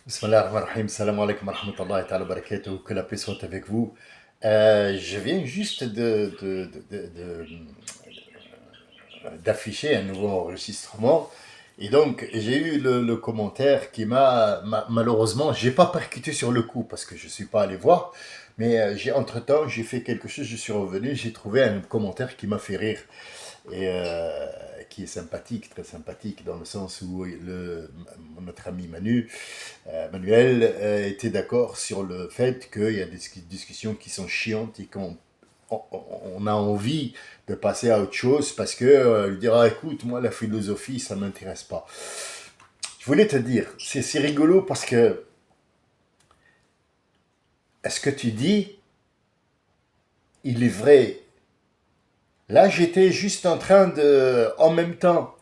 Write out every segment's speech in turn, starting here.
Bismillah ar-Rahman ar-Rahim, salam alaikum wa rahmatullahi ta'ala wa barakatuh, que la paix soit avec vous. Je viens juste d'afficher un nouveau enregistrement et donc j'ai eu le commentaire qui malheureusement, j'ai pas percuté sur le coup parce que je suis pas allé voir, mais entre-temps j'ai fait quelque chose, je suis revenu, j'ai trouvé un commentaire qui m'a fait rire et qui est sympathique, très sympathique, dans le sens où notre ami Manuel était d'accord sur le fait qu'il y a des discussions qui sont chiantes et qu'on a envie de passer à autre chose parce que lui dira écoute, moi la philosophie ça m'intéresse pas. Je voulais te dire, c'est rigolo parce que est-ce que tu dis il est vrai. Là, j'étais juste en train de, en même temps,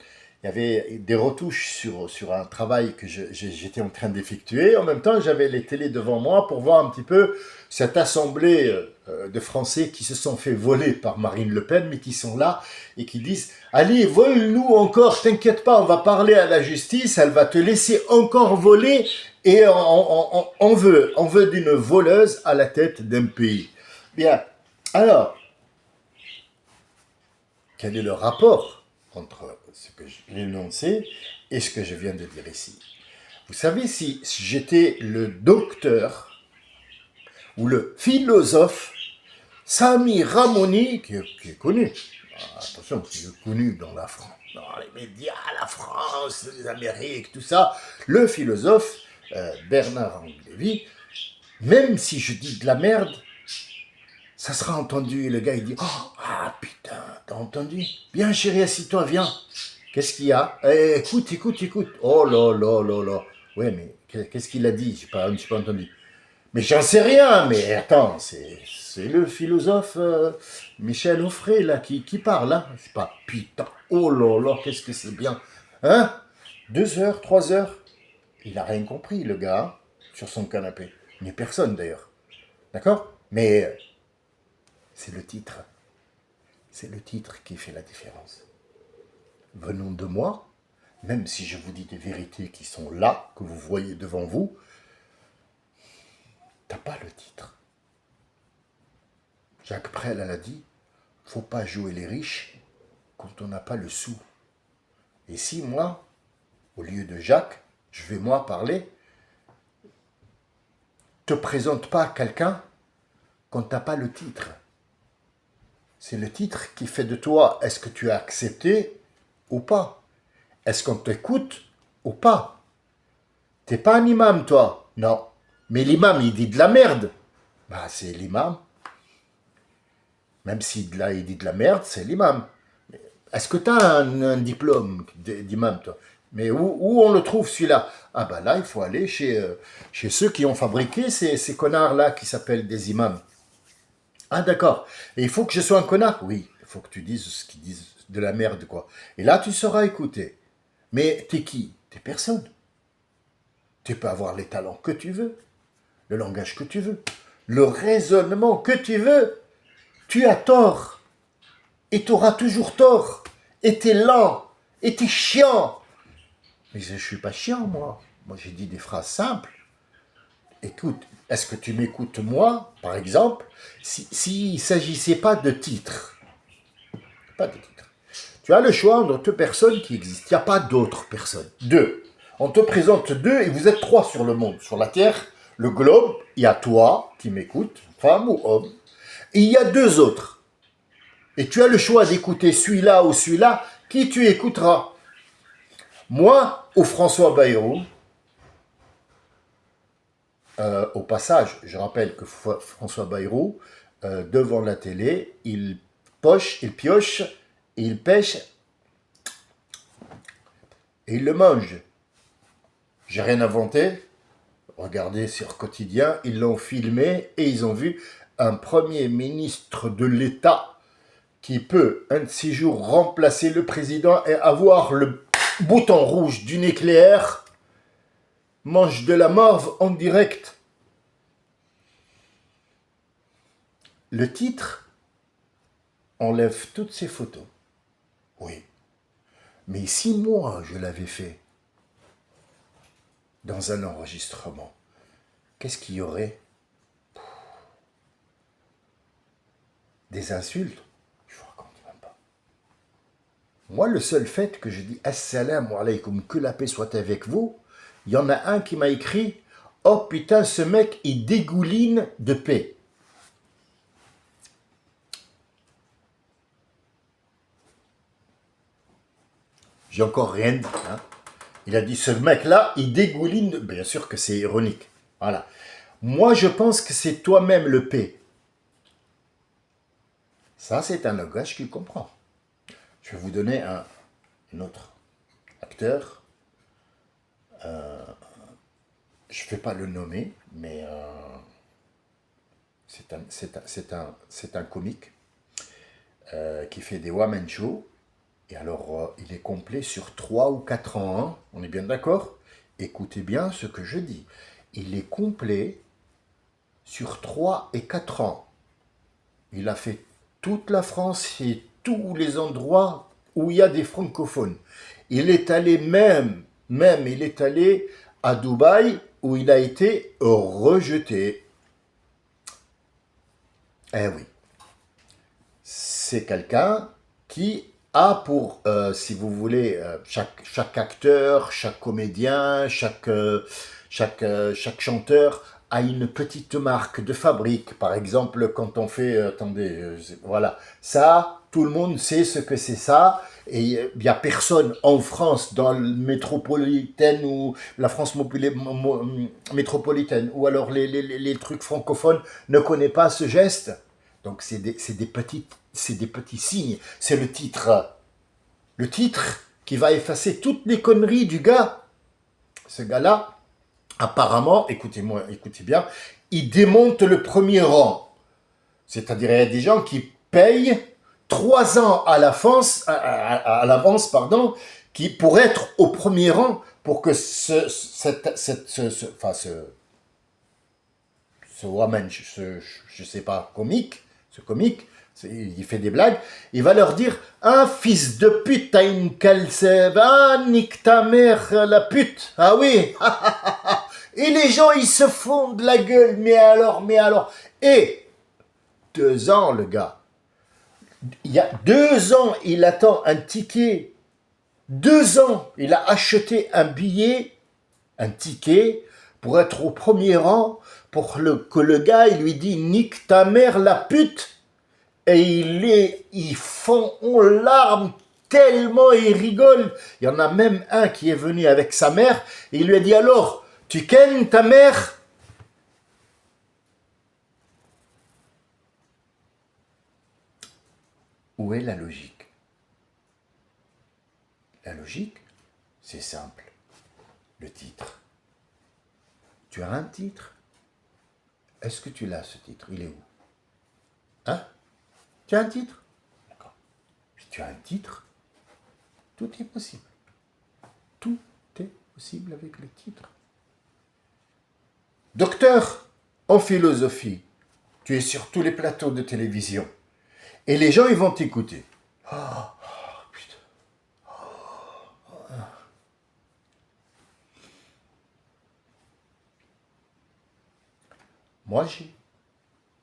il y avait des retouches sur un travail que j'étais en train d'effectuer. En même temps, j'avais les télés devant moi pour voir un petit peu cette assemblée de Français qui se sont fait voler par Marine Le Pen, mais qui sont là et qui disent allez, vole-nous encore, t'inquiète pas, on va parler à la justice, elle va te laisser encore voler et on veut d'une voleuse à la tête d'un pays. Bien, alors, quel est le rapport entre ce que j'ai énoncé et ce que je viens de dire ici? Vous savez, si j'étais le docteur ou le philosophe Sami Ramoni, qui est connu, attention, qui est connu dans la France, dans les médias, la France, les Amériques, tout ça, le philosophe Bernard-Henri Lévy, même si je dis de la merde, ça sera entendu. Et le gars, il dit, oh, ah putain, t'as entendu? Viens chérie, assis-toi, viens. Qu'est-ce qu'il y a? Écoute, écoute, écoute. Oh là là là là. Ouais, mais qu'est-ce qu'il a dit? J'ai pas entendu. Mais j'en sais rien, mais attends, c'est le philosophe Michel Onfray, là, qui parle, hein. C'est pas putain, oh là là, qu'est-ce que c'est bien. Hein? 2 heures, 3 heures. Il a rien compris, le gars, hein, sur son canapé. Ni personne, d'ailleurs. D'accord? Mais c'est le titre. C'est le titre qui fait la différence. Venons de moi, même si je vous dis des vérités qui sont là, que vous voyez devant vous, t'as pas le titre. Jacques Brel, elle a dit, faut pas jouer les riches quand on n'a pas le sou. Et si moi, au lieu de Jacques, je vais moi parler, te présente pas quelqu'un quand t'as pas le titre. C'est le titre qui fait de toi, est-ce que tu as accepté ou pas? Est-ce qu'on t'écoute ou pas? T'es pas un imam, toi? Non. Mais l'imam, il dit de la merde. Bah, c'est l'imam. Même si là, il dit de la merde, c'est l'imam. Est-ce que tu as un diplôme d'imam, toi? Mais où on le trouve, celui-là? Ah, bah là, il faut aller chez ceux qui ont fabriqué ces connards-là qui s'appellent des imams. Ah, d'accord. Et il faut que je sois un connard? Oui, il faut que tu dises ce qu'ils disent de la merde, quoi. Et là, tu sauras écouter. Mais t'es qui? T'es personne. Tu peux avoir les talents que tu veux, le langage que tu veux, le raisonnement que tu veux. Tu as tort. Et tu auras toujours tort. Et t'es lent. Et t'es chiant. Mais je ne suis pas chiant, moi. Moi, j'ai dit des phrases simples. Écoute, est-ce que tu m'écoutes, moi, par exemple, s'il ne s'agissait pas de titre? Pas de titre. Tu as le choix entre deux personnes qui existent. Il n'y a pas d'autres personnes. Deux. On te présente deux et vous êtes trois sur le monde. Sur la Terre, le globe, il y a toi qui m'écoutes, femme ou homme, et il y a deux autres. Et tu as le choix d'écouter celui-là ou celui-là, qui tu écouteras. Moi ou François Bayrou. Au passage, je rappelle que François Bayrou, devant la télé, il pioche, il pêche et il le mange. J'ai rien inventé. Regardez sur Quotidien, ils l'ont filmé et ils ont vu un premier ministre de l'État qui peut, un de ces jours, remplacer le président et avoir le bouton rouge du nucléaire, mange de la morve en direct. Le titre enlève toutes ces photos. Oui. Mais si moi, je l'avais fait, dans un enregistrement, qu'est-ce qu'il y aurait? Des insultes? Je vous raconte même pas. Moi, le seul fait que je dis Assalamu alaikum, que la paix soit avec vous, il y en a un qui m'a écrit oh putain, ce mec, il dégouline de paix. J'ai encore rien dit. Hein. Il a dit ce mec-là, il dégouline de... Bien sûr que c'est ironique. Voilà. Moi, je pense que c'est toi-même le paix. Ça, c'est un langage qu'il comprend. Je vais vous donner un autre acteur. Je ne vais pas le nommer, mais c'est un comique qui fait des one-man shows. Et alors, il est complet sur 3 ou 4 ans. Hein. On est bien d'accord? Écoutez bien ce que je dis. Il est complet sur 3 et 4 ans. Il a fait toute la France et tous les endroits où il y a des francophones. Il est allé il est allé à Dubaï où il a été rejeté. Eh oui, c'est quelqu'un qui a pour, si vous voulez, chaque acteur, chaque comédien, chaque chanteur a une petite marque de fabrique. Par exemple, quand on fait, attendez, voilà, ça, tout le monde sait ce que c'est ça. Et il n'y a personne en France, dans le métropolitaine ou la France métropolitaine, ou alors les trucs francophones, ne connaît pas ce geste. Donc c'est des petits signes. C'est le titre. Le titre qui va effacer toutes les conneries du gars. Ce gars-là, apparemment, écoutez-moi, écoutez bien, il démonte le premier rang. C'est-à-dire, il y a des gens qui payent 3 ans à l'avance, qui pour être au premier rang, pour que ce woman, je sais pas, ce comique, il fait des blagues, il va leur dire un fils de pute, t'as une calcève, ah, nique ta mère, la pute, ah oui, et les gens ils se font de la gueule, mais alors, et 2 ans le gars, il y a 2 ans, il attend un ticket, 2 ans, il a acheté un billet, un ticket, pour être au premier rang, pour que le gars, il lui dit « nique ta mère, la pute !» Et ils font en larmes tellement ils rigolent. Il y en a même un qui est venu avec sa mère, et il lui a dit « alors, tu kennes ta mère ?» Où est la logique? La logique, c'est simple. Le titre. Tu as un titre? Est-ce que tu l'as, ce titre? Il est où? Hein? Tu as un titre? D'accord. Si tu as un titre, tout est possible. Tout est possible avec le titre. Docteur en philosophie, tu es sur tous les plateaux de télévision. Et les gens, ils vont t'écouter. Oh, putain. Moi,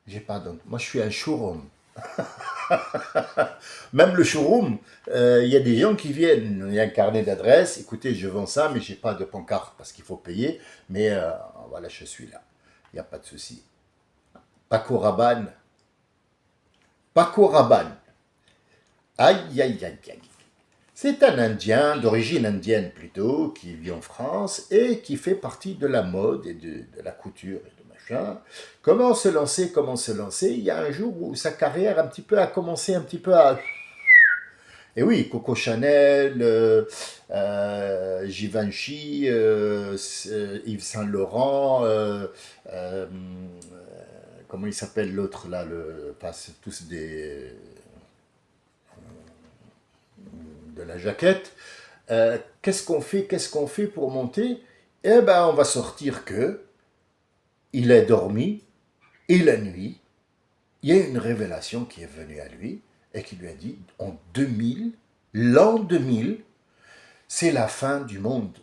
j'ai pas donc. Moi, je suis un showroom. Même le showroom, il y a des gens qui viennent, il y a un carnet d'adresses, écoutez, je vends ça, mais j'ai pas de pancarte parce qu'il faut payer, mais voilà, je suis là, il n'y a pas de souci. Paco Rabanne, Paco Rabanne, aïe, aïe, aïe, aïe. C'est un Indien, d'origine indienne plutôt, qui vit en France et qui fait partie de la mode et de la couture et de machin. Comment se lancer? Il y a un jour où sa carrière a commencé un petit peu à... Et oui, Coco Chanel, Givenchy, Yves Saint Laurent, comment il s'appelle l'autre là, c'est tous de la jaquette. Qu'est-ce qu'on fait pour monter? Eh ben, on va sortir que il a dormi et la nuit, il y a une révélation qui est venue à lui et qui lui a dit en 2000, l'an 2000, c'est la fin du monde.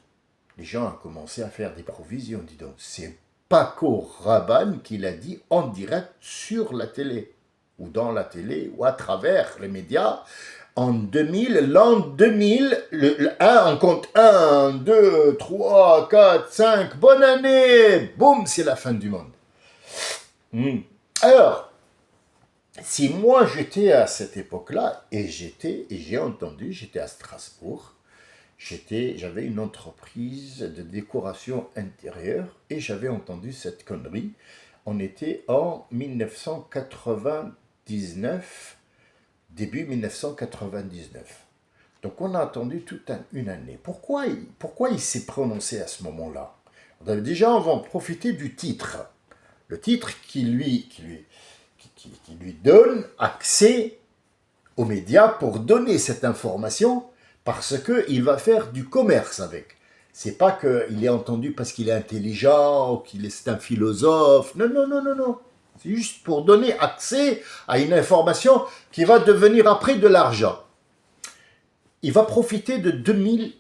les gens ont commencé à faire des provisions, dis donc. C'est Paco Rabanne qui l'a dit en direct sur la télé, ou dans la télé, ou à travers les médias. En 2000, l'an 2000, on compte 1, 2, 3, 4, 5, bonne année, boum, c'est la fin du monde. Alors, si moi j'étais à cette époque-là, et j'ai entendu, j'étais à Strasbourg, j'avais une entreprise de décoration intérieure, et j'avais entendu cette connerie. On était en 1999, début 1999. Donc on a attendu toute une année. Pourquoi il s'est prononcé à ce moment-là? Déjà, on va en profiter du titre. Le titre qui lui donne accès aux médias pour donner cette information, parce qu'il va faire du commerce avec. C'est pas qu'il est entendu parce qu'il est intelligent ou qu'il est un philosophe. Non, non, non, non, non. C'est juste pour donner accès à une information qui va devenir après de l'argent. Il va profiter de 2000,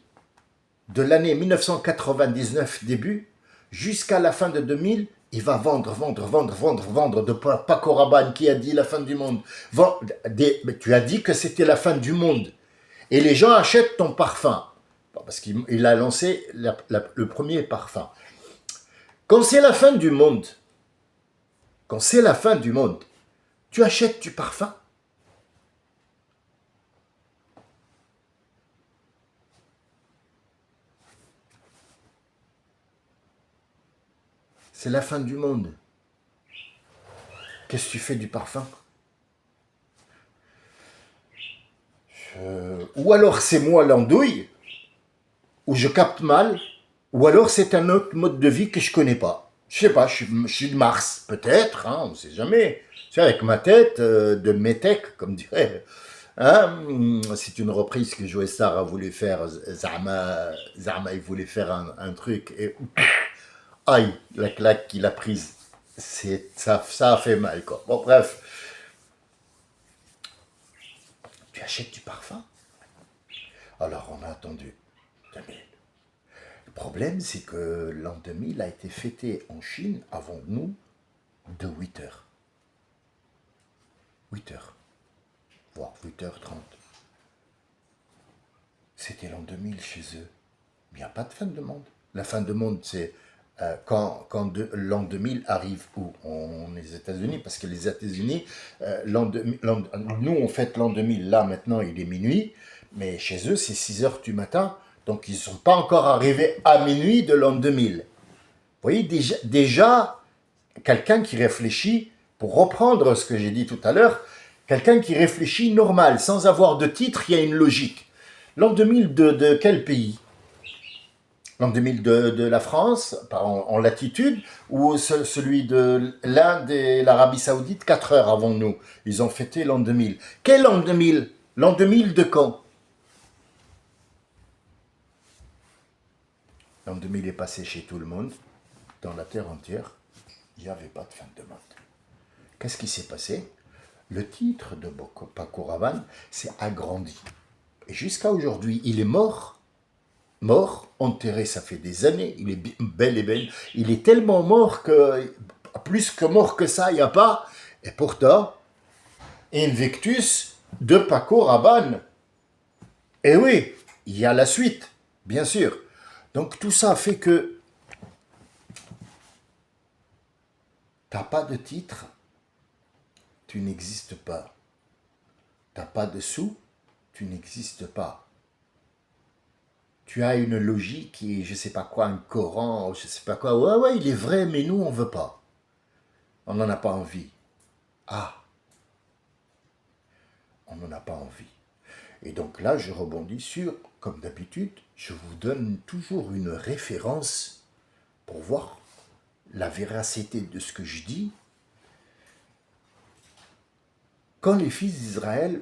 de l'année 1999 début, jusqu'à la fin de 2000, il va vendre de Paco Rabanne qui a dit la fin du monde. Tu as dit que c'était la fin du monde. Et les gens achètent ton parfum. Parce qu'il a lancé le premier parfum. Quand c'est la fin du monde, tu achètes du parfum. C'est la fin du monde. Qu'est-ce que tu fais du parfum? Ou alors c'est moi l'andouille, ou je capte mal, ou alors c'est un autre mode de vie que je connais pas. Je sais pas, je suis de Mars, peut-être, hein, on ne sait jamais. C'est avec ma tête de métèque, comme dirait. Hein, c'est une reprise que Joe Star a voulu faire. Zama il voulait faire un truc et aïe, la claque qu'il a prise. Ça a fait mal, quoi. Bon, bref. Tu achètes du parfum? Alors, on a attendu 2000. Le problème, c'est que l'an 2000 a été fêté en Chine avant nous de 8 heures. 8 heures. Voire 8h30. C'était l'an 2000 chez eux. Il n'y a pas de fin de monde. La fin de monde, c'est quand l'an 2000 arrive où? On est aux États-Unis, parce que les États-Unis, nous on fête l'an 2000, là maintenant il est minuit, mais chez eux c'est 6h du matin, donc ils ne sont pas encore arrivés à minuit de l'an 2000. Vous voyez, déjà quelqu'un qui réfléchit, pour reprendre ce que j'ai dit tout à l'heure, quelqu'un qui réfléchit normal, sans avoir de titre, il y a une logique. L'an 2000 de quel pays? L'an 2000 de la France, en latitude, ou celui de l'Inde et l'Arabie Saoudite, 4 heures avant nous. Ils ont fêté l'an 2000. Quel l'an 2000? L'an 2000 de quand? L'an 2000 est passé chez tout le monde, dans la terre entière. Il n'y avait pas de fin de monde. Qu'est-ce qui s'est passé? Le titre de Paco Rabanne s'est agrandi. Et jusqu'à aujourd'hui, il est mort, enterré, ça fait des années, il est bel et bel. Il est tellement mort que, plus que mort que ça, il n'y a pas. Et pourtant, Invictus de Paco Rabanne. Et oui, il y a la suite, bien sûr. Donc tout ça fait que t'as pas de titre, tu n'existes pas. T'as pas de sous, tu n'existes pas. Tu as une logique qui est, je sais pas quoi, un Coran, je sais pas quoi. Ouais, il est vrai, mais nous, on veut pas. On n'en a pas envie. Ah, on n'en a pas envie. Et donc là, je rebondis sur, comme d'habitude, je vous donne toujours une référence pour voir la véracité de ce que je dis. Quand les fils d'Israël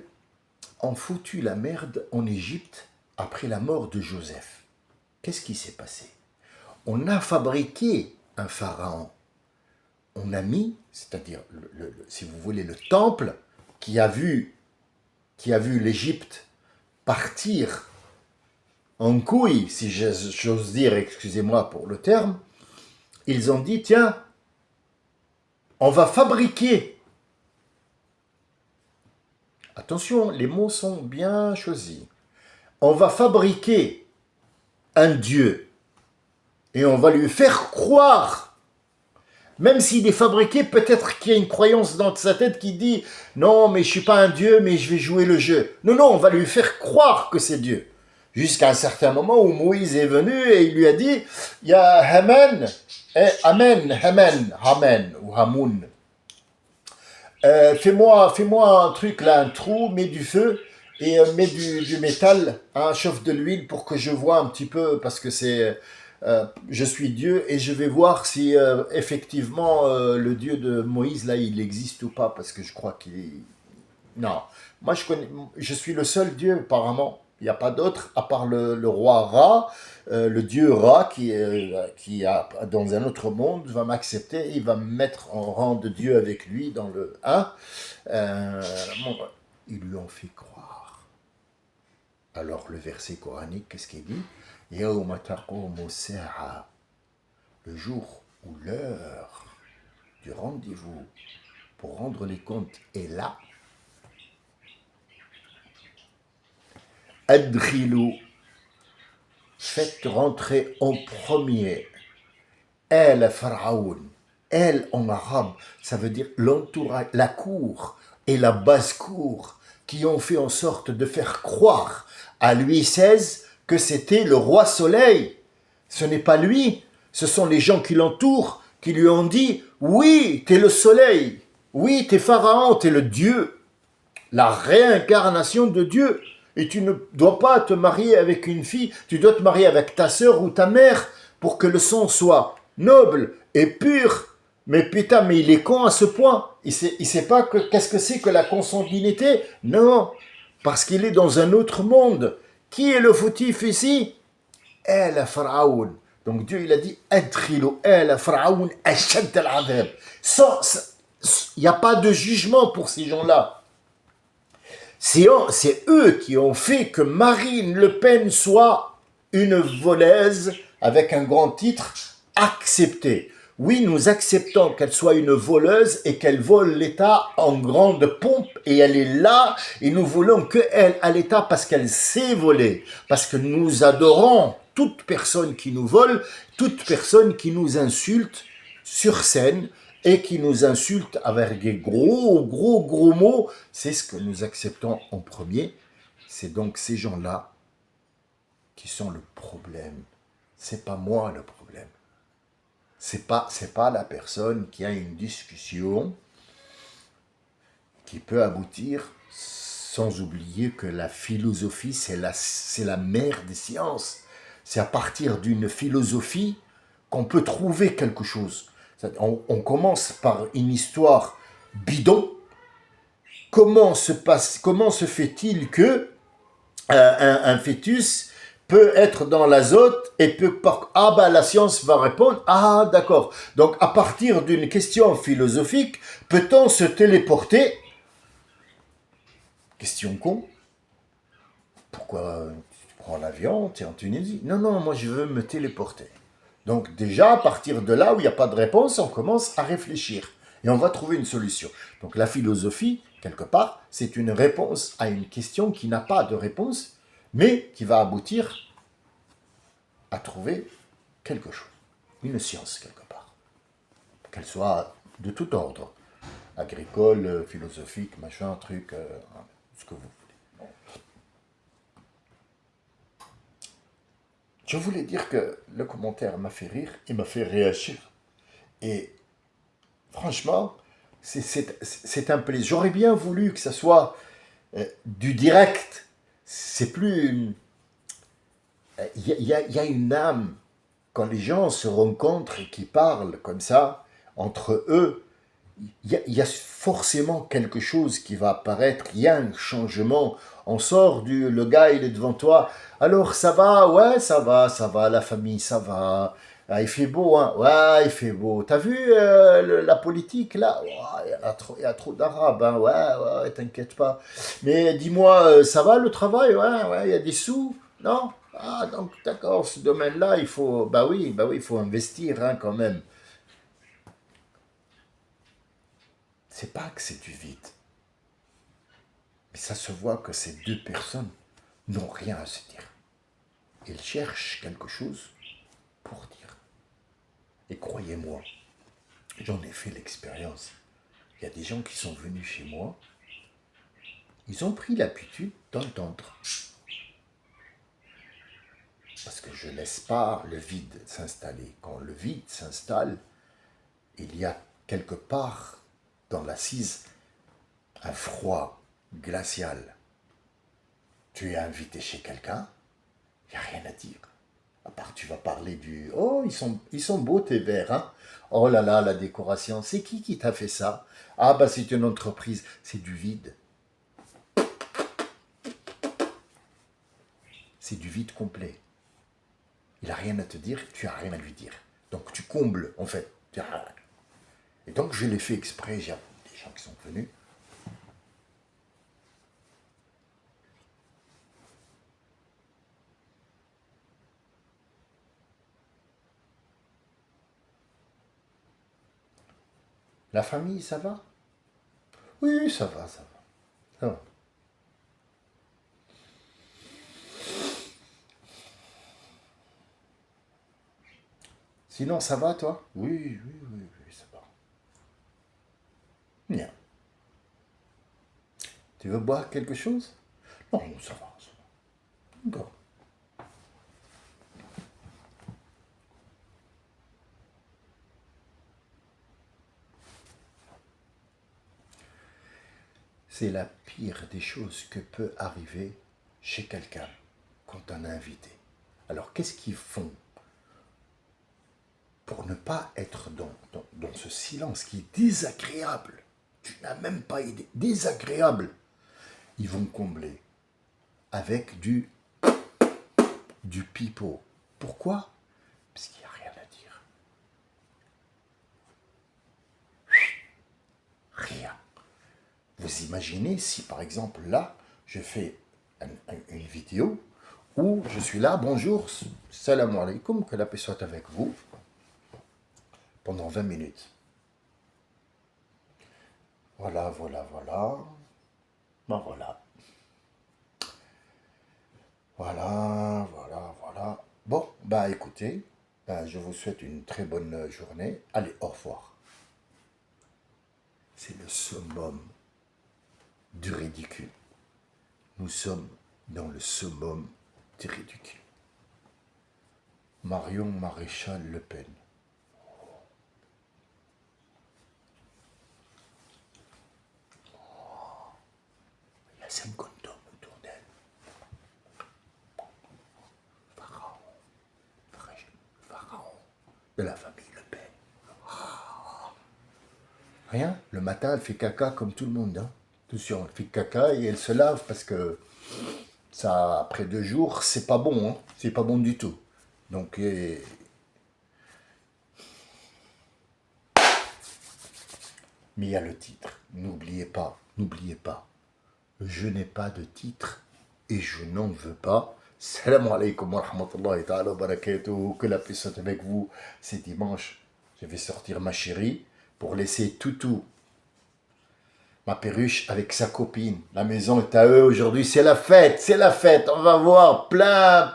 ont foutu la merde en Égypte après la mort de Joseph, qu'est-ce qui s'est passé? On a fabriqué un pharaon. On a mis, c'est-à-dire, si vous voulez, le temple qui a vu l'Égypte partir en couille, si j'ose dire, excusez-moi pour le terme, ils ont dit, tiens, on va fabriquer, attention, les mots sont bien choisis, on va fabriquer un Dieu et on va lui faire croire, même s'il est fabriqué, peut-être qu'il y a une croyance dans sa tête qui dit non, mais je ne suis pas un Dieu, mais je vais jouer le jeu. Non, non, on va lui faire croire que c'est Dieu. Jusqu'à un certain moment où Moïse est venu et il lui a dit il y a Haman, Haman ou Hamoun. Fais-moi un truc là, un trou, mets du feu et mets du métal, hein, chauffe de l'huile pour que je vois un petit peu, parce que je suis Dieu et je vais voir si effectivement le Dieu de Moïse là il existe ou pas, parce que je crois qu'il est... Non, moi je suis le seul Dieu apparemment. Il n'y a pas d'autre à part le roi Ra, le dieu Ra qui a, dans un autre monde va m'accepter, il va me mettre en rang de Dieu avec lui dans le 1. Bon, ils lui ont fait croire. Alors le verset coranique, qu'est-ce qu'il dit? Yawma taqumu sa'a, le jour ou l'heure du rendez-vous pour rendre les comptes est là. Adkhilou, faites rentrer en premier El Pharaon. El en arabe, ça veut dire l'entourage, la cour et la basse-cour qui ont fait en sorte de faire croire à Louis XVI que c'était le roi soleil. Ce n'est pas lui, ce sont les gens qui l'entourent qui lui ont dit oui, t'es le soleil, oui, t'es Pharaon, t'es le Dieu, la réincarnation de Dieu. Et tu ne dois pas te marier avec une fille, tu dois te marier avec ta sœur ou ta mère pour que le sang soit noble et pur. Mais putain, mais il est con à ce point. Il sait pas qu'est-ce que c'est que la consanguinité. Non, parce qu'il est dans un autre monde. Qui est le fautif ici? El Pharaon. Donc Dieu il a dit Adkhilou El Pharaon ashad al-adhab. Il n'y a pas de jugement pour ces gens-là. C'est eux qui ont fait que Marine Le Pen soit une voleuse avec un grand titre accepté. Oui, nous acceptons qu'elle soit une voleuse et qu'elle vole l'État en grande pompe et elle est là et nous voulons qu'elle à l'État parce qu'elle sait voler. Parce que nous adorons toute personne qui nous vole, toute personne qui nous insulte sur scène et qui nous insulte avec des gros mots, c'est ce que nous acceptons en premier. C'est donc ces gens-là qui sont le problème. C'est pas moi le problème. C'est pas la personne qui a une discussion qui peut aboutir, sans oublier que la philosophie, c'est la mère des sciences. C'est à partir d'une philosophie qu'on peut trouver quelque chose. On commence par une histoire bidon. Comment se fait-il que un fœtus peut être dans l'azote et peut... Ah bah la science va répondre. Ah d'accord. Donc à partir d'une question philosophique, peut-on se téléporter? Question con. Pourquoi tu prends l'avion, tu es en Tunisie? Non, non, moi je veux me téléporter. Donc déjà, à partir de là où il n'y a pas de réponse, on commence à réfléchir. Et on va trouver une solution. Donc la philosophie, quelque part, c'est une réponse à une question qui n'a pas de réponse, mais qui va aboutir à trouver quelque chose. Une science, quelque part. Qu'elle soit de tout ordre. Agricole, philosophique, machin, truc, ce que vous voulez. Je voulais dire que le commentaire m'a fait rire, il m'a fait réagir. Et franchement, c'est un plaisir. J'aurais bien voulu que ça soit du direct. C'est plus... Il y a une âme. Quand les gens se rencontrent et qui parlent comme ça, entre eux, il y a forcément quelque chose qui va apparaître, il y a un changement. On sort le gars, il est devant toi. Alors, ça va? Ouais, ça va, la famille, ça va. Ah, il fait beau, hein? Ouais, il fait beau. T'as vu la politique, là? Ouais, il y a trop d'arabes, hein? Ouais, t'inquiète pas. Mais dis-moi, ça va le travail? Ouais, il y a des sous? Non? Ah, donc d'accord, ce domaine-là, bah oui, il faut investir hein, quand même. C'est pas que c'est du vide, mais ça se voit que ces deux personnes n'ont rien à se dire. Ils cherchent quelque chose pour dire. Et croyez-moi, j'en ai fait l'expérience. Il y a des gens qui sont venus chez moi, ils ont pris l'habitude d'entendre. Parce que je ne laisse pas le vide s'installer. Quand le vide s'installe, il y a quelque part dans l'assise un froid glacial. Tu es invité chez quelqu'un, il n'y a rien à dire. À part tu vas parler du oh, ils sont beaux tes verres, hein. Oh là là, la décoration, c'est qui t'a fait ça? Ah bah c'est une entreprise, c'est du vide. C'est du vide complet. Il n'a rien à te dire, tu n'as rien à lui dire. Donc tu combles en fait. Et donc je l'ai fait exprès, j'ai des gens qui sont venus. La famille, ça va? Oui, ça va, ça va. Ça va. Sinon, ça va, toi? Oui, oui, oui, oui, ça va. Bien. Tu veux boire quelque chose? Non, ça va, ça va. D'accord. C'est la pire des choses que peut arriver chez quelqu'un quand on est invité. Alors, qu'est-ce qu'ils font pour ne pas être dans ce silence qui est désagréable? Tu n'as même pas idée. Désagréable. Ils vont combler avec du pipeau. Pourquoi? Parce qu'il n'y a rien à dire. Rien. Vous imaginez si par exemple là, je fais une vidéo où je suis là, bonjour, salam alaikum, que la paix soit avec vous, pendant 20 minutes. Voilà, voilà, voilà. Ben voilà. Voilà, voilà, voilà. Bon, bah écoutez, je vous souhaite une très bonne journée. Allez, au revoir. C'est le summum du ridicule. Nous sommes dans le summum du ridicule. Marion Maréchal Le Pen. Il y a 50 hommes autour d'elle. Pharaon. Pharaon. De la famille Le Pen. Rien. Le matin, elle fait caca comme tout le monde. Hein. Attention, elle fait caca et elle se lave parce que ça, après 2 jours, c'est pas bon. Hein. C'est pas bon du tout. Donc, mais il y a le titre. N'oubliez pas. Je n'ai pas de titre et je n'en veux pas. Salam alaikum wa rahmatullahi ta'ala wa barakatuh. Que la paix soit avec vous. C'est dimanche. Je vais sortir ma chérie pour laisser Toutou, ma perruche, avec sa copine. La maison est à eux aujourd'hui. C'est la fête. C'est la fête. On va voir plein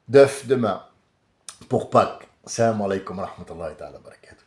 d'œufs demain pour Pâques. Salam alaikum wa rahmatullahi ta'ala wa barakatuh.